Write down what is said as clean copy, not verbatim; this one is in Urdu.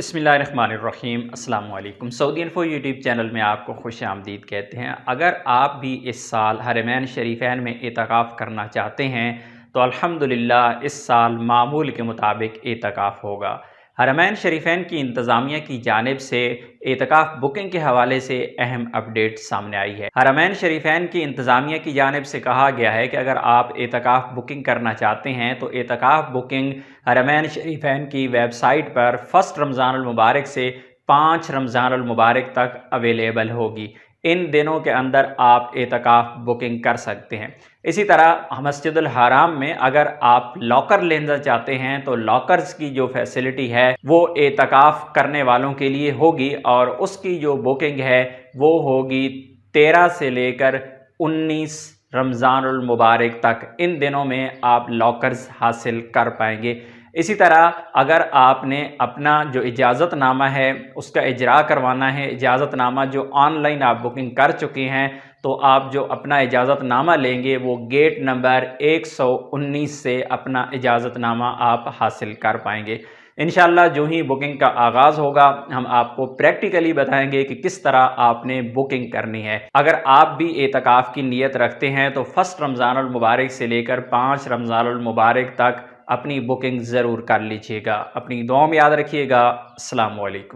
بسم اللہ الرحمن الرحیم۔ السلام علیکم۔ سعودی انفو یوٹیوب چینل میں آپ کو خوش آمدید کہتے ہیں۔ اگر آپ بھی اس سال حرمین شریفین میں اعتکاف کرنا چاہتے ہیں تو الحمدللہ اس سال معمول کے مطابق اعتکاف ہوگا۔ حرمین شریفین کی انتظامیہ کی جانب سے اعتکاف بکنگ کے حوالے سے اہم اپڈیٹ سامنے آئی ہے۔ حرمین شریفین کی انتظامیہ کی جانب سے کہا گیا ہے کہ اگر آپ اعتکاف بکنگ کرنا چاہتے ہیں تو اعتکاف بکنگ حرمین شریفین کی ویب سائٹ پر 1 رمضان المبارک سے 5 رمضان المبارک تک اویلیبل ہوگی۔ ان دنوں کے اندر آپ اعتکاف بکنگ کر سکتے ہیں۔ اسی طرح مسجد الحرام میں اگر آپ لاکر لینا چاہتے ہیں تو لاکرز کی جو فیسلٹی ہے وہ اعتکاف کرنے والوں کے لیے ہوگی، اور اس کی جو بکنگ ہے وہ ہوگی 13 سے لے کر 19 رمضان المبارک تک۔ ان دنوں میں آپ لاکرز حاصل کر پائیں گے۔ اسی طرح اگر آپ نے اپنا جو اجازت نامہ ہے اس کا اجرا کروانا ہے، اجازت نامہ جو آن لائن آپ بکنگ کر چکے ہیں، تو آپ جو اپنا اجازت نامہ لیں گے وہ گیٹ نمبر 119 سے اپنا اجازت نامہ آپ حاصل کر پائیں گے۔ انشاءاللہ جو ہی بکنگ کا آغاز ہوگا ہم آپ کو پریکٹیکلی بتائیں گے کہ کس طرح آپ نے بکنگ کرنی ہے۔ اگر آپ بھی اعتکاف کی نیت رکھتے ہیں تو 1 رمضان المبارک سے لے کر 5 رمضان المبارک تک اپنی بکنگ ضرور کر لیجئے گا۔ اپنی دعاؤں میں یاد رکھیے گا۔ السلام علیکم۔